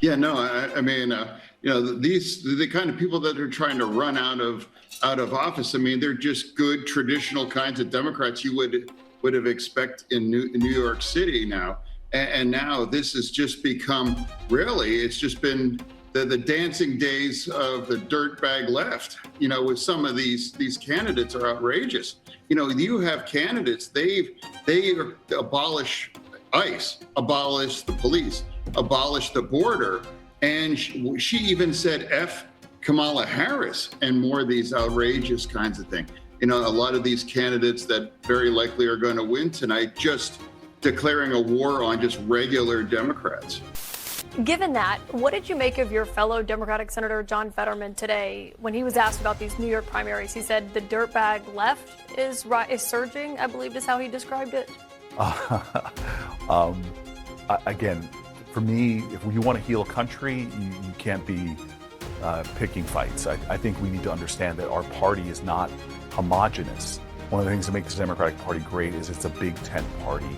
Yeah, no, I mean, the kind of people that are trying to run out of office. I mean, they're just good traditional kinds of Democrats you would have expected in New York City now, and now this has just become really, it's just been the dancing days of the dirtbag left. With some of these candidates are outrageous. You have candidates, they abolish ICE, abolish the police, abolish the border. And she even said F Kamala Harris and more of these outrageous kinds of things. A lot of these candidates that very likely are going to win tonight just declaring a war on just regular Democrats. Given that, what did you make of your fellow Democratic Senator John Fetterman today when he was asked about these New York primaries? He said the dirtbag left is surging, I believe is how he described it. Again, for me, if you want to heal a country, you can't be picking fights. I think we need to understand that our party is not homogenous. One of the things that makes the Democratic Party great is it's a big tent party.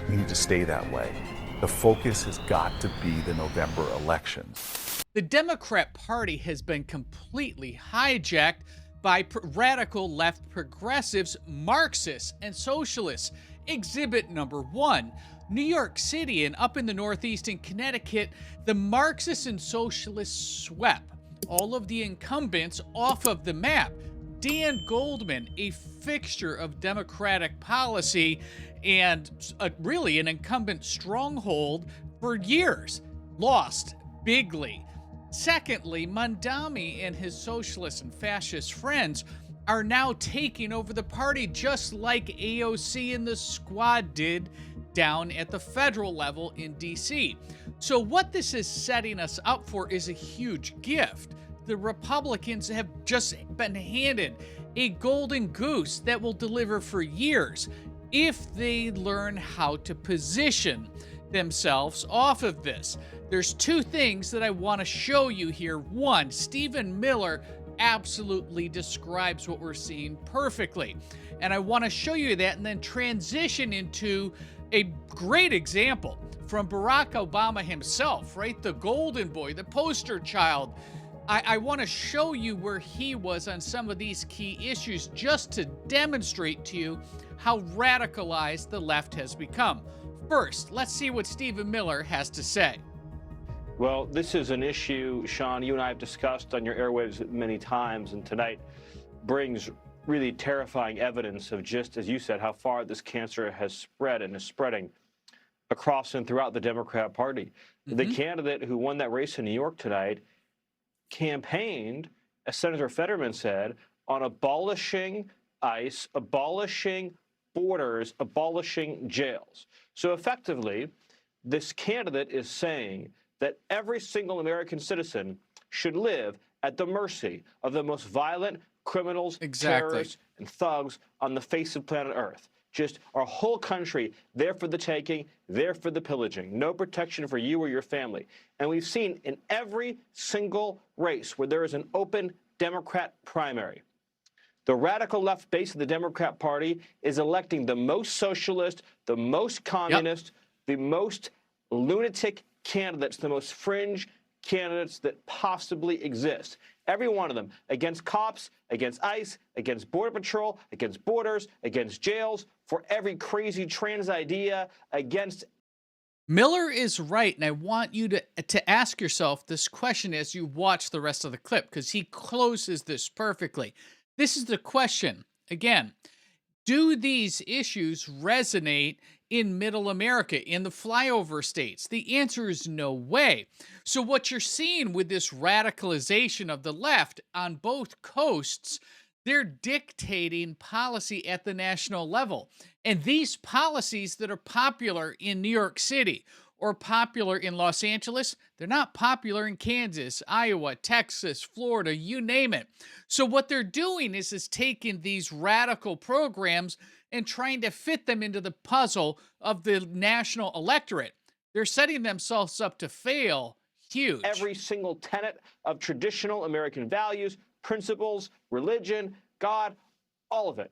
We need to stay that way. The focus has got to be the November elections. The Democrat Party has been completely hijacked by radical left progressives, Marxists, and socialists. Exhibit number 1. New York City and up in the Northeast in Connecticut, the Marxists and socialists swept all of the incumbents off of the map. Dan Goldman, a fixture of Democratic policy and really an incumbent stronghold for years, lost bigly. Secondly, Mamdani and his socialist and fascist friends are now taking over the party just like AOC and the squad did down at the federal level in DC. So what this is setting us up for is a huge gift. The Republicans have just been handed a golden goose that will deliver for years if they learn how to position themselves off of this. There's two things that I want to show you here. One, Stephen Miller absolutely describes what we're seeing perfectly. And I want to show you that and then transition into a great example from Barack Obama himself, right? The golden boy, the poster child. I want to show you where he was on some of these key issues just to demonstrate to you how radicalized the left has become. First, let's see what Stephen Miller has to say. Well, this is an issue, Sean, you and I have discussed on your airwaves many times, and tonight brings really terrifying evidence of just, as you said, how far this cancer has spread and is spreading across and throughout the Democrat Party. The candidate who won that race in New York tonight campaigned, as Senator Fetterman said, on abolishing ICE, abolishing borders, abolishing jails. So effectively, this candidate is saying that every single American citizen should live at the mercy of the most violent criminals, terrorists, and thugs on the face of planet Earth. Just our whole country there for the taking, there for the pillaging. No protection for you or your family. And we've seen in every single race where there is an open Democrat primary, the radical left base of the Democrat Party is electing the most socialist, the most communist, the most lunatic candidates, the most fringe candidates that possibly exist. Every one of them, against cops, against ICE, against Border Patrol, against borders, against jails, for every crazy trans idea, against... Miller is right, and I want you to ask yourself this question as you watch the rest of the clip, because he closes this perfectly. This is the question. Again, do these issues resonate in middle America, in the flyover states? The answer is no way. So what you're seeing with this radicalization of the left on both coasts, they're dictating policy at the national level. And these policies that are popular in New York City or popular in Los Angeles, they're not popular in Kansas, Iowa, Texas, Florida, you name it. So what they're doing is taking these radical programs and trying to fit them into the puzzle of the national electorate. They're setting themselves up to fail huge. Every single tenet of traditional American values, principles, religion, God, all of it.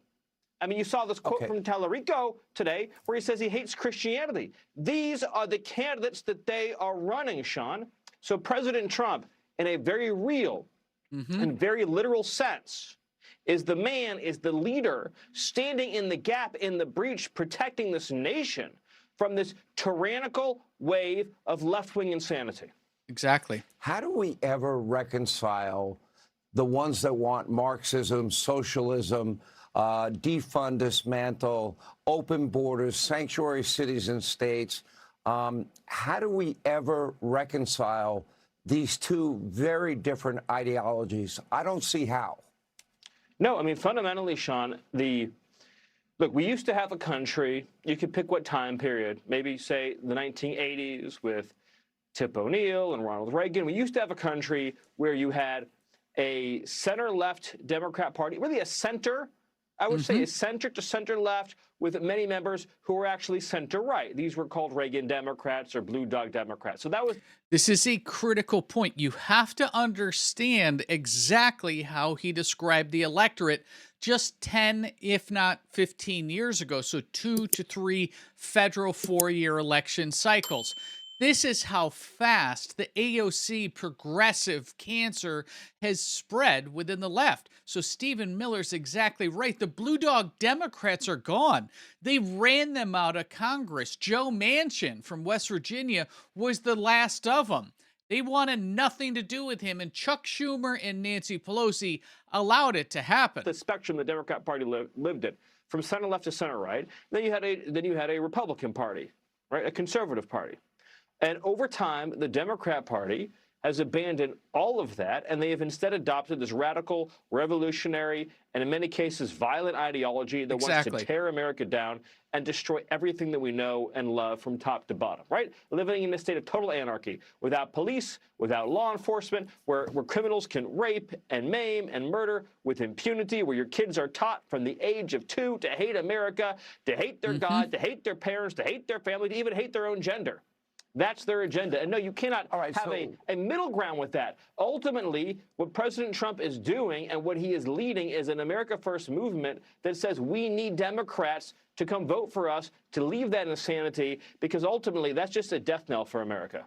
I mean, you saw this quote from Tallarico today where he says he hates Christianity. These are the candidates that they are running, Sean. So President Trump, in a very real and very literal sense, is the man, is the leader standing in the gap, in the breach, protecting this nation from this tyrannical wave of left-wing insanity. Exactly. How do we ever reconcile the ones that want Marxism, socialism, defund, dismantle, open borders, sanctuary cities and states? How do we ever reconcile these two very different ideologies? I don't see how. No, I mean, fundamentally, Sean, look, we used to have a country, you could pick what time period, maybe say the 1980s with Tip O'Neill and Ronald Reagan. We used to have a country where you had a center-left Democrat Party, really a center, I would say a center to center-left with many members who were actually center-right. These were called Reagan Democrats or Blue Dog Democrats. So that was... This is a critical point. You have to understand exactly how he described the electorate just 10, if not 15 years ago. So 2 to 3 federal 4-year election cycles. This is how fast the AOC progressive cancer has spread within the left. So Stephen Miller's exactly right. The Blue Dog Democrats are gone. They ran them out of Congress. Joe Manchin from West Virginia was the last of them. They wanted nothing to do with him, and Chuck Schumer and Nancy Pelosi allowed it to happen. The spectrum the Democrat Party lived in, from center left to center right. Then you had a Republican Party, right, a conservative party. And over time, the Democrat Party has abandoned all of that, and they have instead adopted this radical, revolutionary, and in many cases, violent ideology that wants to tear America down and destroy everything that we know and love from top to bottom, right? Living in a state of total anarchy, without police, without law enforcement, where criminals can rape and maim and murder with impunity, where your kids are taught from the age of 2 to hate America, to hate their God, to hate their parents, to hate their family, to even hate their own gender. That's their agenda. And no, you cannot have a middle ground with that. Ultimately, what President Trump is doing and what he is leading is an America First movement that says we need Democrats to come vote for us to leave that insanity, because ultimately that's just a death knell for America.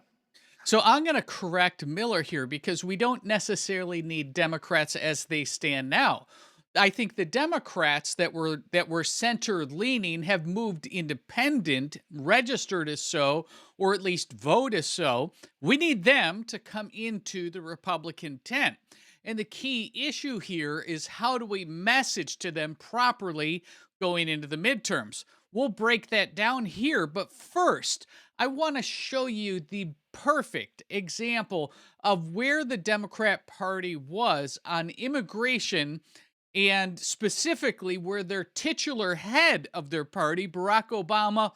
So I'm going to correct Miller here, because we don't necessarily need Democrats as they stand now. I think the Democrats that were center-leaning have moved independent, registered as so, or at least vote as so. We need them to come into the Republican tent. And the key issue here is, how do we message to them properly going into the midterms? We'll break that down here, but first, I want to show you the perfect example of where the Democrat Party was on immigration, and specifically where their titular head of their party, Barack Obama,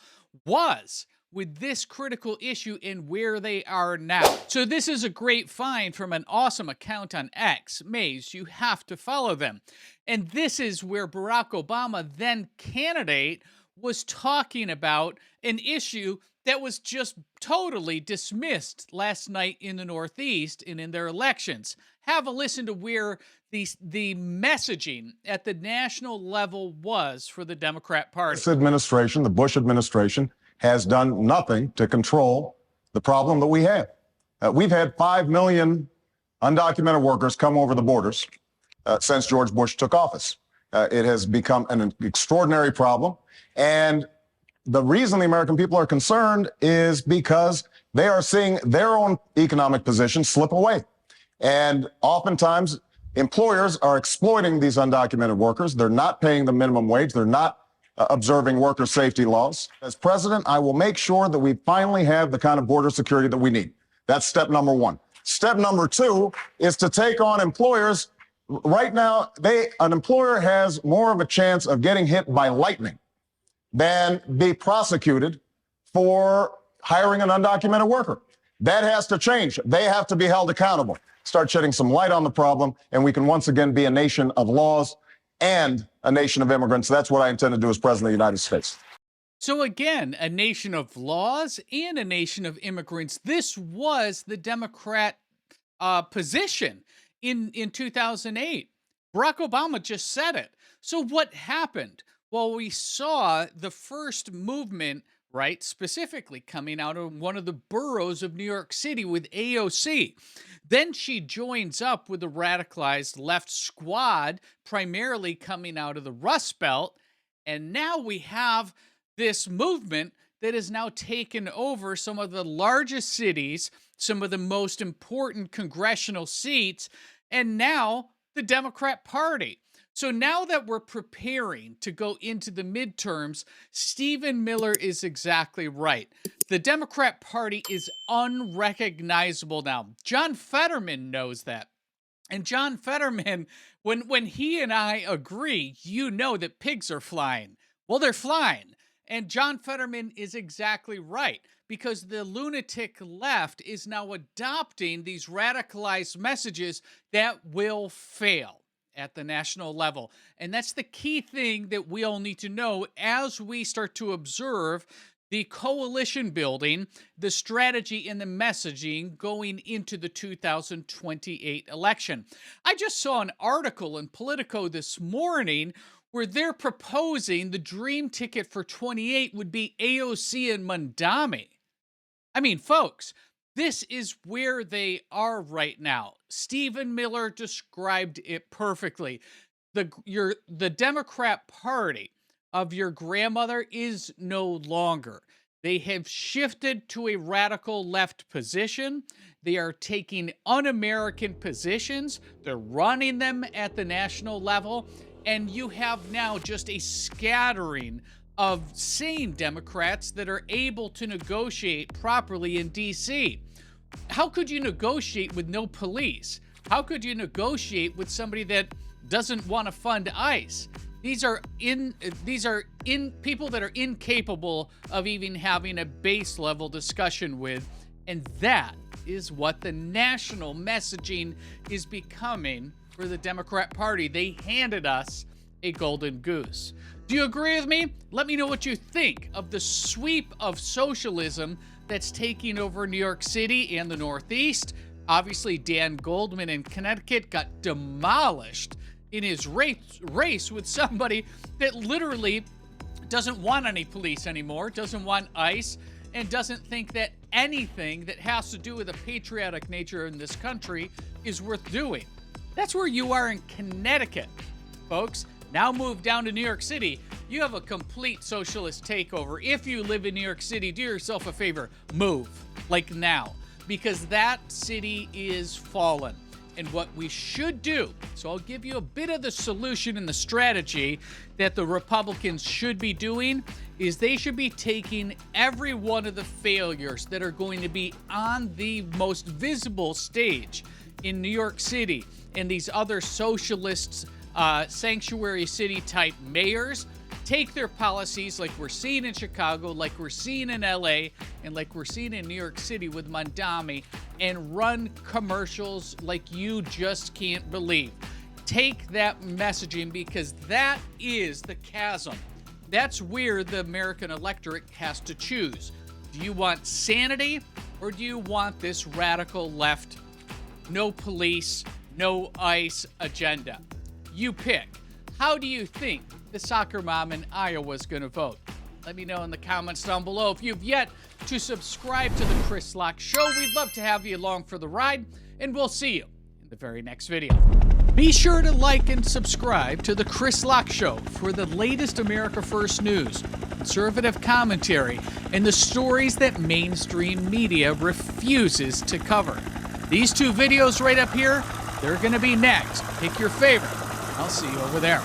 was with this critical issue and where they are now. So this is a great find from an awesome account on X, Maze. You have to follow them. And this is where Barack Obama, then candidate, was talking about an issue that was just totally dismissed last night in the Northeast and in their elections. Have a listen to where the messaging at the national level was for the Democrat Party. This administration, the Bush administration, has done nothing to control the problem that we have. We've had 5 million undocumented workers come over the borders since George Bush took office. It has become an extraordinary problem. And the reason the American people are concerned is because they are seeing their own economic position slip away. And oftentimes, employers are exploiting these undocumented workers. They're not paying the minimum wage. They're not observing worker safety laws. As president, I will make sure that we finally have the kind of border security that we need. That's step number one. Step number two is to take on employers. Right now, an employer has more of a chance of getting hit by lightning than be prosecuted for hiring an undocumented worker. That has to change. They have to be held accountable. Start shedding some light on the problem, and we can once again be a nation of laws and a nation of immigrants. That's what I intend to do as president of the United States. So again, a nation of laws and a nation of immigrants. This was the Democrat position in 2008. Barack Obama just said it. So what happened? Well, we saw the first movement right? Specifically coming out of one of the boroughs of New York City with AOC. Then she joins up with the radicalized left squad, primarily coming out of the Rust Belt. And now we have this movement that has now taken over some of the largest cities, some of the most important congressional seats, and now the Democrat Party. So now that we're preparing to go into the midterms, Stephen Miller is exactly right. The Democrat Party is unrecognizable now. John Fetterman knows that. And John Fetterman, when he and I agree, you know that pigs are flying. Well, they're flying. And John Fetterman is exactly right, because the lunatic left is now adopting these radicalized messages that will fail at the national level. And that's the key thing that we all need to know as we start to observe the coalition building, the strategy and the messaging going into the 2028 election. I just saw an article in Politico this morning where they're proposing the dream ticket for 28 would be AOC and Mamdani. I mean, folks, this is where they are right now. Stephen Miller described it perfectly. The Democrat Party of your grandmother is no longer. They have shifted to a radical left position. They are taking un-American positions. They're running them at the national level. And you have now just a scattering of sane Democrats that are able to negotiate properly in D.C. How could you negotiate with no police? How could you negotiate with somebody that doesn't want to fund ICE? These are people that are incapable of even having a base level discussion with, and that is what the national messaging is becoming for the Democrat Party. They handed us a golden goose. Do you agree with me? Let me know what you think of the sweep of socialism that's taking over New York City and the Northeast. Obviously, Dan Goldman in Connecticut got demolished in his race with somebody that literally doesn't want any police anymore, doesn't want ICE, and doesn't think that anything that has to do with the patriotic nature in this country is worth doing. That's where you are in Connecticut, folks. Now move down to New York City. You have a complete socialist takeover. If you live in New York City, do yourself a favor, move, like now, because that city is fallen. And what we should do, so I'll give you a bit of the solution and the strategy that the Republicans should be doing, is they should be taking every one of the failures that are going to be on the most visible stage in New York City and these other socialist sanctuary city type mayors, take their policies like we're seeing in Chicago, like we're seeing in LA, and like we're seeing in New York City with Mamdani, and run commercials like you just can't believe. Take that messaging, because that is the chasm. That's where the American electorate has to choose. Do you want sanity, or do you want this radical left, no police, no ICE agenda? You pick. How do you think the soccer mom in Iowa is going to vote? Let me know in the comments down below. If you've yet to subscribe to the Chris Locke Show, we'd love to have you along for the ride, and we'll see you in the very next video. Be sure to like and subscribe to the Chris Locke Show for the latest America First news, conservative commentary, and the stories that mainstream media refuses to cover. These two videos right up here, they're going to be next. Pick your favorite. I'll see you over there.